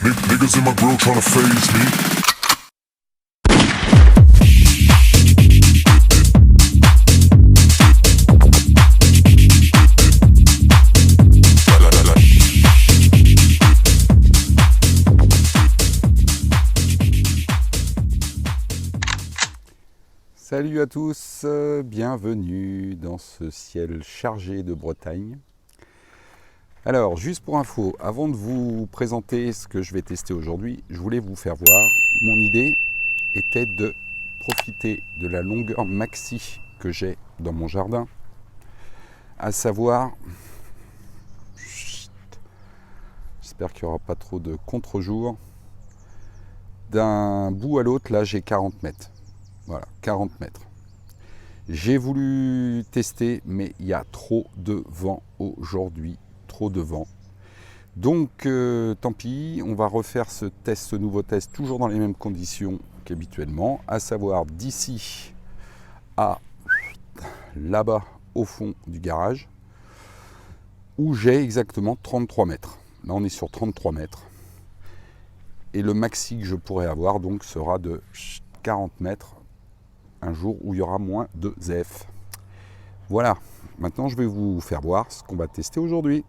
Niggas in my grill tryna phase me. Salut à tous, bienvenue dans ce ciel chargé de Bretagne. Alors, juste pour info, avant de vous présenter ce que je vais tester aujourd'hui, je voulais vous faire voir, mon idée était de profiter de la longueur maxi que j'ai dans mon jardin, à savoir, j'espère qu'il n'y aura pas trop de contre-jour, d'un bout à l'autre, là j'ai 40 mètres. Voilà, 40 mètres. J'ai voulu tester, mais il y a trop de vent aujourd'hui, trop de vent. Donc, tant pis, on va refaire ce nouveau test, toujours dans les mêmes conditions qu'habituellement, à savoir d'ici à là-bas, au fond du garage, où j'ai exactement 33 mètres. Là, on est sur 33 mètres. Et le maxi que je pourrais avoir, donc, sera de 40 mètres. Un jour où il y aura moins de ZEF. Voilà, maintenant je vais vous faire voir ce qu'on va tester aujourd'hui.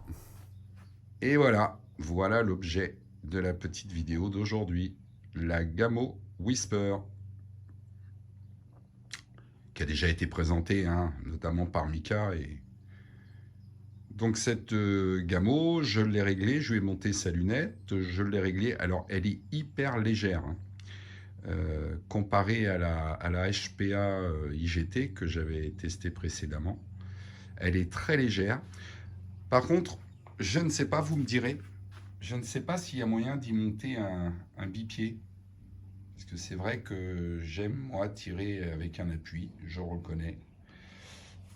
Et voilà, voilà l'objet de la petite vidéo d'aujourd'hui, la Gamo Whisper, qui a déjà été présentée, hein, notamment par Mika. Donc cette Gamo, je l'ai réglée, je lui ai monté sa lunette, je l'ai réglée, alors elle est hyper légère, hein. Comparée à la HPA IGT que j'avais testée précédemment. Elle est très légère. Par contre, je ne sais pas, vous me direz, je ne sais pas s'il y a moyen d'y monter un bipied. Parce que c'est vrai que j'aime, moi, tirer avec un appui, je reconnais.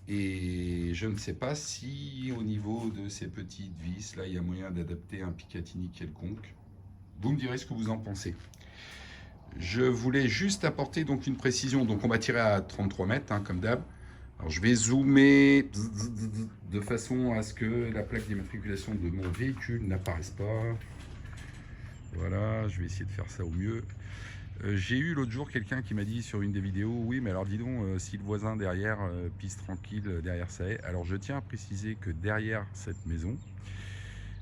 Et je ne sais pas si au niveau de ces petites vis, là, il y a moyen d'adapter un Picatinny quelconque. Vous me direz ce que vous en pensez. Je voulais juste apporter donc une précision. Donc on va tirer à 33 mètres, hein, comme d'hab. Alors je vais zoomer de façon à ce que la plaque d'immatriculation de mon véhicule n'apparaisse pas. Voilà, je vais essayer de faire ça au mieux. J'ai eu l'autre jour quelqu'un qui m'a dit sur une des vidéos, oui mais alors dis donc, si le voisin derrière pisse tranquille derrière sa haie. Alors je tiens à préciser que derrière cette maison,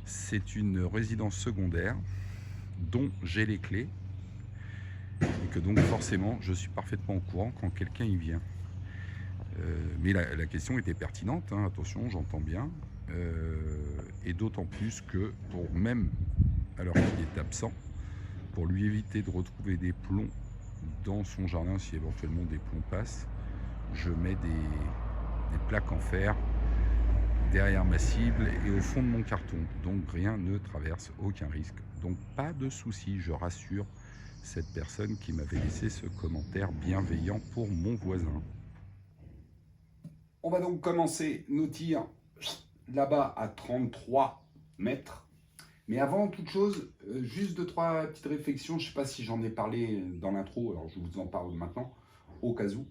c'est une résidence secondaire dont j'ai les clés. Et que donc forcément je suis parfaitement au courant quand quelqu'un y vient. Mais la question était pertinente, hein, attention, j'entends bien. Et d'autant plus que, même alors qu'il est absent, pour lui éviter de retrouver des plombs dans son jardin, si éventuellement des plombs passent, je mets des plaques en fer derrière ma cible et au fond de mon carton. Donc rien ne traverse, aucun risque. Donc pas de souci, je rassure cette personne qui m'avait laissé ce commentaire bienveillant pour mon voisin. On va donc commencer nos tirs là-bas à 33 mètres. Mais avant toute chose, juste 2-3 petites réflexions. Je ne sais pas si j'en ai parlé dans l'intro, alors je vous en parle maintenant, au cas où.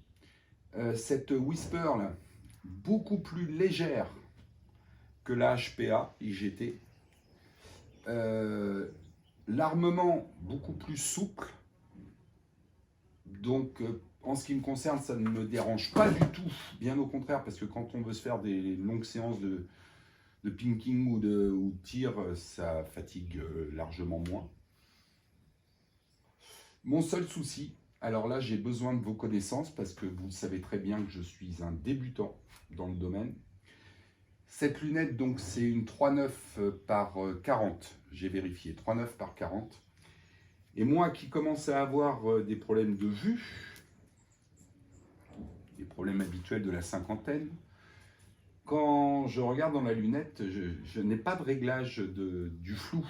Cette Whisper, là, beaucoup plus légère que la HPA IGT. L'armement beaucoup plus souple. Donc, en ce qui me concerne, ça ne me dérange pas du tout. Bien au contraire, parce que quand on veut se faire des longues séances de pinking ou de tir, ça fatigue largement moins. Mon seul souci, alors là, j'ai besoin de vos connaissances, parce que vous savez très bien que je suis un débutant dans le domaine. Cette lunette, donc, c'est une 3,9 par 40. J'ai vérifié, 3,9 par 40. Et moi qui commence à avoir des problèmes de vue, des problèmes habituels de la cinquantaine, quand je regarde dans la lunette, je n'ai pas de réglage du flou.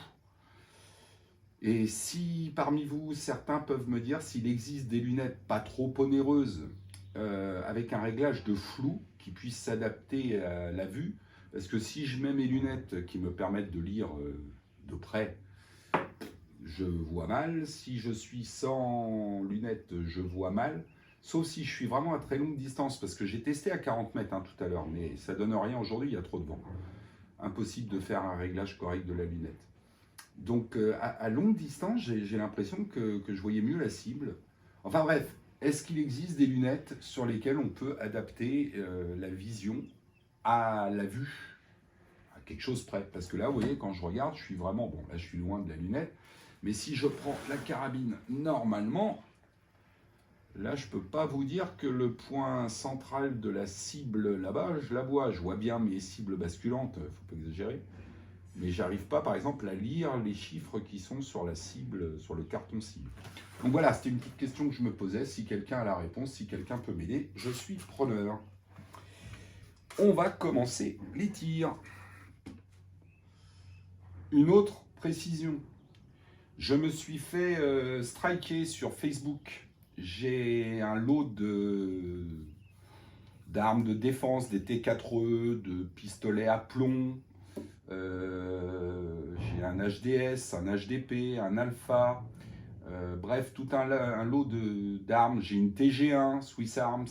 Et si parmi vous, certains peuvent me dire s'il existe des lunettes pas trop onéreuses, avec un réglage de flou qui puisse s'adapter à la vue, parce que si je mets mes lunettes qui me permettent de lire de près, je vois mal. Si je suis sans lunettes, je vois mal. Sauf si je suis vraiment à très longue distance, parce que j'ai testé à 40 mètres tout à l'heure, mais ça donne rien aujourd'hui, il y a trop de vent. Impossible de faire un réglage correct de la lunette. Donc à longue distance, j'ai l'impression que je voyais mieux la cible. Enfin bref, est-ce qu'il existe des lunettes sur lesquelles on peut adapter la vision à la vue, à quelque chose près? Parce que là, vous voyez, quand je regarde, je suis vraiment, bon, là je suis loin de la lunette, mais si je prends la carabine normalement, là je peux pas vous dire que le point central de la cible là-bas, je la vois. Je vois bien mes cibles basculantes, faut pas exagérer. Mais j'arrive pas, par exemple, à lire les chiffres qui sont sur la cible, sur le carton cible. Donc voilà, c'était une petite question que je me posais. Si quelqu'un a la réponse, si quelqu'un peut m'aider, je suis preneur. On va commencer les tirs. Une autre précision. Je me suis fait striker sur Facebook. J'ai un lot d'armes de défense, des T4E, de pistolets à plomb. J'ai un HDS, un HDP, un Alpha, bref, tout un lot d'armes. J'ai une TG1, Swiss Arms,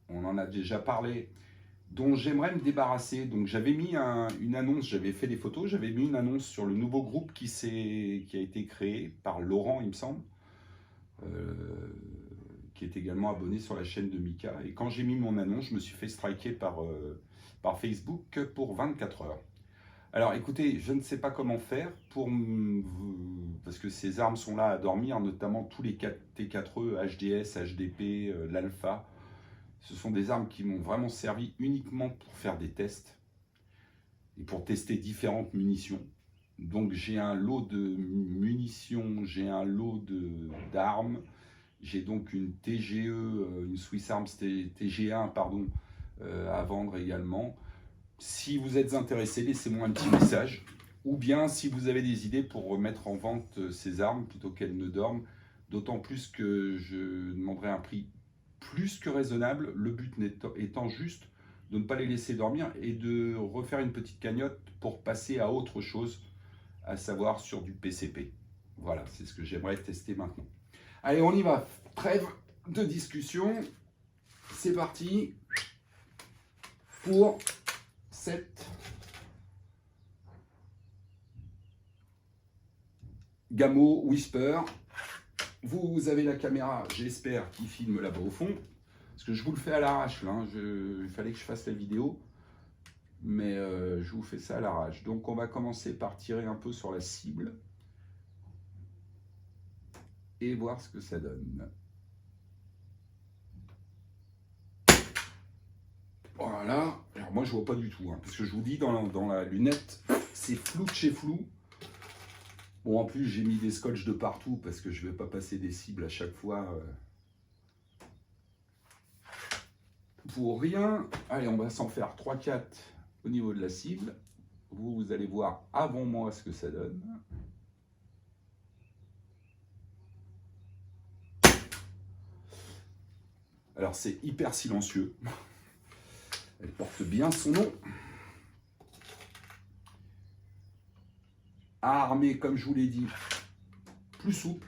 on en a déjà parlé, dont j'aimerais me débarrasser. Donc j'avais mis une annonce, j'avais fait des photos, j'avais mis une annonce sur le nouveau groupe qui a été créé par Laurent, il me semble, qui est également abonné sur la chaîne de Mika. Et quand j'ai mis mon annonce, je me suis fait striker par Facebook pour 24 heures. Alors écoutez, je ne sais pas comment faire parce que ces armes sont là à dormir, notamment tous les T4E, HDS, HDP, l'Alpha. Ce sont des armes qui m'ont vraiment servi uniquement pour faire des tests et pour tester différentes munitions. Donc j'ai un lot de munitions, j'ai un lot d'armes, j'ai donc une TGE, une Swiss Arms TG1, pardon, à vendre également. Si vous êtes intéressé, laissez-moi un petit message. Ou bien si vous avez des idées pour remettre en vente ces armes plutôt qu'elles ne dorment. D'autant plus que je demanderai un prix plus que raisonnable. Le but étant juste de ne pas les laisser dormir et de refaire une petite cagnotte pour passer à autre chose, à savoir sur du PCP. Voilà, c'est ce que j'aimerais tester maintenant. Allez, on y va. Trêve de discussion. C'est parti pour cette Gamo Whisper. Vous avez la caméra, j'espère, qui filme là-bas au fond. Parce que je vous le fais à l'arrache, là. Il fallait que je fasse la vidéo. Mais je vous fais ça à l'arrache. Donc on va commencer par tirer un peu sur la cible. Et voir ce que ça donne. Voilà. Alors moi je vois pas du tout, hein, parce que je vous dis dans la lunette, c'est flou de chez flou. Bon, en plus j'ai mis des scotch de partout parce que je vais pas passer des cibles à chaque fois pour rien. Allez, on va s'en faire 3-4 au niveau de la cible. Vous allez voir avant moi ce que ça donne. Alors c'est hyper silencieux. Elle porte bien son nom. Armée, comme je vous l'ai dit, plus souple.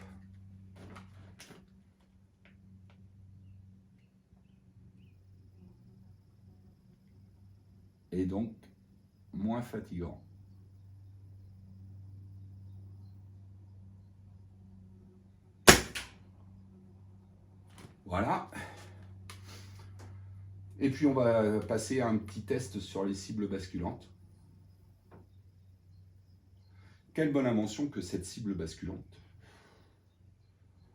Et donc, moins fatigant. Voilà. Et puis on va passer à un petit test sur les cibles basculantes. Quelle bonne invention que cette cible basculante.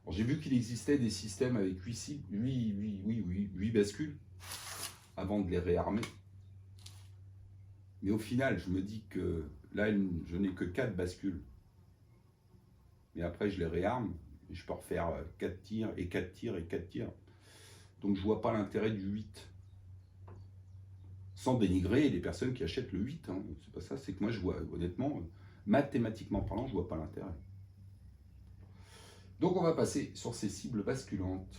J'ai vu qu'il existait des systèmes avec 8 bascules avant de les réarmer. Mais au final, je me dis que là, je n'ai que 4 bascules. Mais après, je les réarme et je peux refaire 4 tirs et 4 tirs et 4 tirs. Donc je ne vois pas l'intérêt du 8. Sans dénigrer les personnes qui achètent le 8. Hein. C'est pas ça, c'est que moi je vois, honnêtement, mathématiquement parlant, je vois pas l'intérêt. Donc on va passer sur ces cibles basculantes.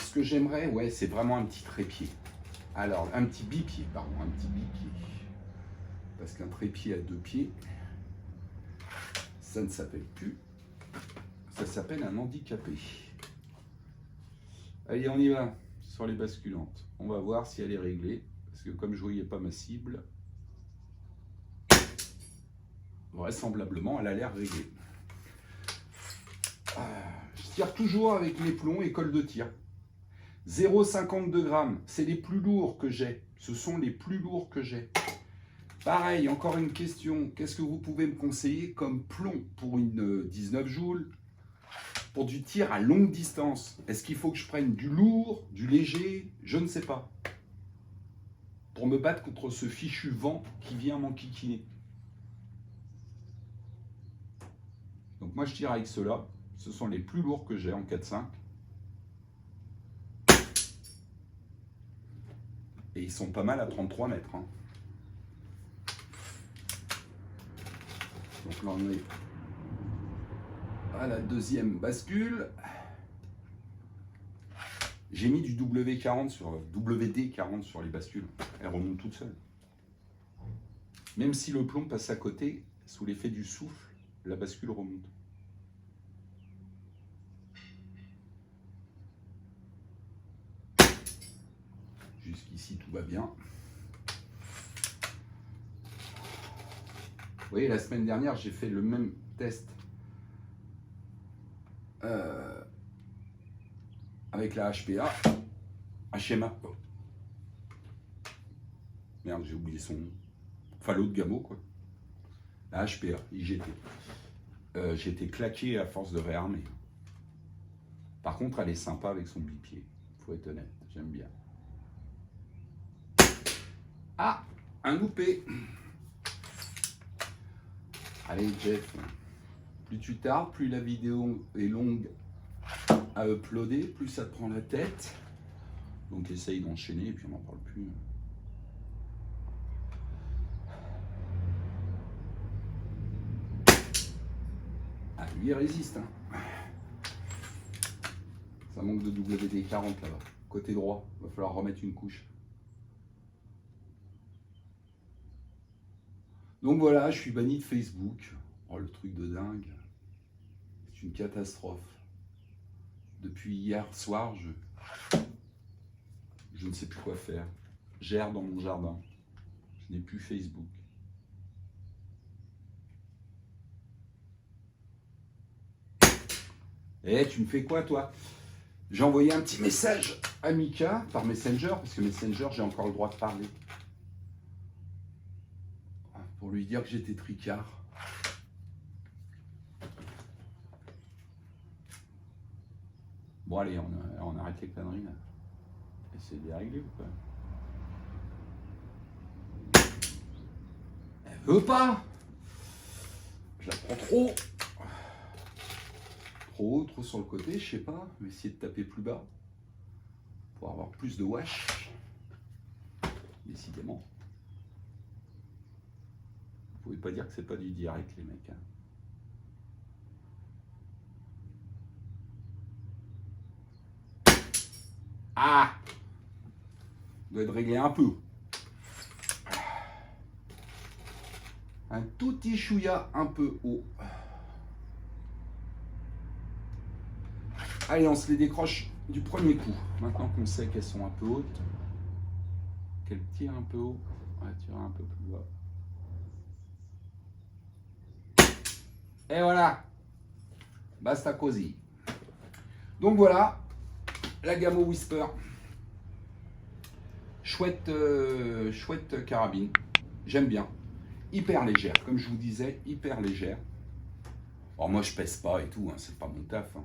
Ce que j'aimerais, ouais, c'est vraiment un petit trépied. Alors, un petit bipied, pardon, un petit bipied. Parce qu'un trépied à 2 pieds, ça ne s'appelle plus. Ça s'appelle un handicapé. Allez, on y va sur les basculantes. On va voir si elle est réglée. Parce que comme je ne voyais pas ma cible. vraisemblablement, elle a l'air réglée. Je tire toujours avec mes plombs école de tir. 0,52 grammes, c'est les plus lourds que j'ai. Ce sont les plus lourds que j'ai. Pareil, encore une question. Qu'est-ce que vous pouvez me conseiller comme plomb pour une 19 joules, pour du tir à longue distance? Est-ce qu'il faut que je prenne du lourd, du léger? Je ne sais pas. Pour me battre contre ce fichu vent qui vient m'enquiquiner. Donc moi je tire avec ceux-là. Ce sont les plus lourds que j'ai en 4-5. Et ils sont pas mal à 33 mètres. Hein. Donc là on est à la deuxième bascule. J'ai mis du WD-40 sur les bascules. Elles remontent toutes seules. Même si le plomb passe à côté, sous l'effet du souffle, la bascule remonte. Jusqu'ici, tout va bien. Vous voyez, la semaine dernière, j'ai fait le même test avec la HPA. HMA. Oh. Merde, j'ai oublié son nom. Enfin, l'autre gameau, quoi. La HPA, IGT. J'étais claqué à force de réarmer. Par contre, elle est sympa avec son bipied. Faut être honnête, j'aime bien. Ah, un loupé. Allez, Jeff. Plus tu tardes, plus la vidéo est longue à uploader, plus ça te prend la tête. Donc essaye d'enchaîner et puis on n'en parle plus. Ah, lui il résiste. Hein. Ça manque de WD-40 là-bas. Côté droit, il va falloir remettre une couche. Donc voilà, je suis banni de Facebook. Oh, le truc de dingue. C'est une catastrophe. Depuis hier soir, je ne sais plus quoi faire. J'erre dans mon jardin. Je n'ai plus Facebook. Eh, tu me fais quoi, toi? J'ai envoyé un petit message à Mika par Messenger, parce que Messenger, j'ai encore le droit de parler. Pour lui dire que j'étais tricard. Bon, allez, on arrête les conneries, là. Essayez de les régler ou pas? Elle veut pas. Je la prends trop. Trop haut, trop sur le côté, je sais pas. Je vais essayer de taper plus bas. Pour avoir plus de wash. Décidément. Vous pouvez pas dire que c'est pas du direct, les mecs. Hein. Ah! Doit être réglé un peu. Un tout petit chouïa un peu haut. Allez, on se les décroche du premier coup. Maintenant qu'on sait qu'elles sont un peu hautes, qu'elles tirent un peu haut, on va tirer un peu plus bas. Et voilà, basta così. Donc voilà, la Gamo Whisper. Chouette, chouette carabine. J'aime bien. Hyper légère, comme je vous disais, hyper légère. Alors moi je pèse pas et tout, hein, c'est pas mon taf. Hein.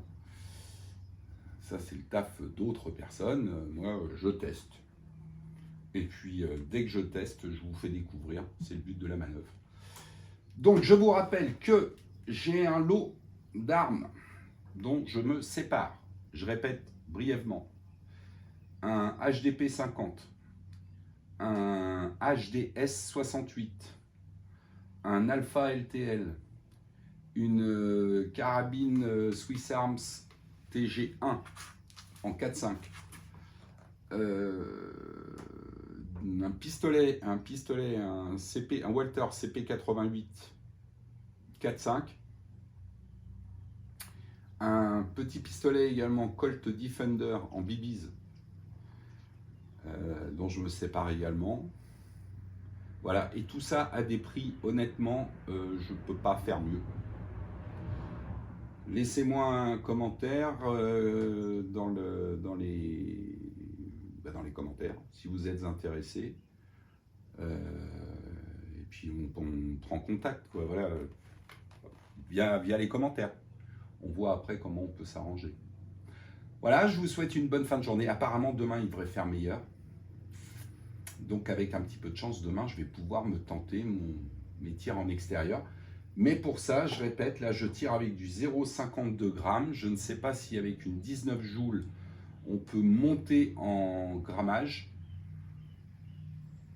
Ça c'est le taf d'autres personnes. Moi je teste. Et puis dès que je teste, je vous fais découvrir. C'est le but de la manœuvre. Donc je vous rappelle que j'ai un lot d'armes dont je me sépare. Je répète brièvement. Un HDP 50, un HDS 68, un Alpha LTL, une carabine Swiss Arms TG1 en 4.5, un pistolet, un CP, un Walter CP88 4.5, un petit pistolet également Colt Defender en BBs, dont je me sépare également. Voilà, et tout ça à des prix, honnêtement, je ne peux pas faire mieux. Laissez-moi un commentaire dans les commentaires, si vous êtes intéressé. Et puis on prend contact, quoi, voilà, via les commentaires. On voit après comment on peut s'arranger. Voilà, je vous souhaite une bonne fin de journée. Apparemment, demain, il devrait faire meilleur. Donc, avec un petit peu de chance, demain, je vais pouvoir me tenter mes tirs en extérieur. Mais pour ça, je répète, là, je tire avec du 0,52 grammes. Je ne sais pas si avec une 19 joules, on peut monter en grammage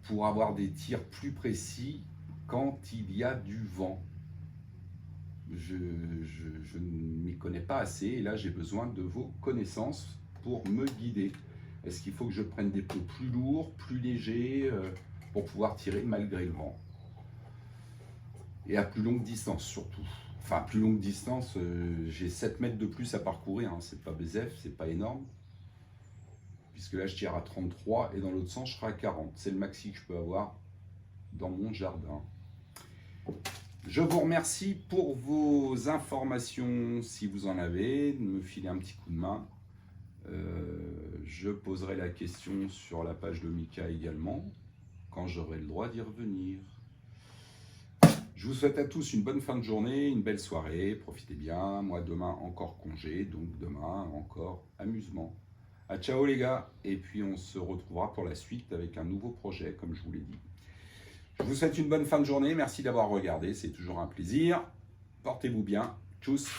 pour avoir des tirs plus précis quand il y a du vent. Je ne m'y connais pas assez et là j'ai besoin de vos connaissances pour me guider. Est-ce qu'il faut que je prenne des plots plus lourds, plus légers pour pouvoir tirer malgré le vent? Et à plus longue distance surtout. Enfin, à plus longue distance, j'ai 7 mètres de plus à parcourir, hein. C'est pas BZF, c'est pas énorme. Puisque là je tire à 33 et dans l'autre sens je serai à 40. C'est le maxi que je peux avoir dans mon jardin. Je vous remercie pour vos informations, si vous en avez, de me filer un petit coup de main. Je poserai la question sur la page de Mika également, quand j'aurai le droit d'y revenir. Je vous souhaite à tous une bonne fin de journée, une belle soirée, profitez bien. Moi demain encore congé, donc demain encore amusement. À ciao les gars, et puis on se retrouvera pour la suite avec un nouveau projet, comme je vous l'ai dit. Je vous souhaite une bonne fin de journée, merci d'avoir regardé, c'est toujours un plaisir. Portez-vous bien, tchuss.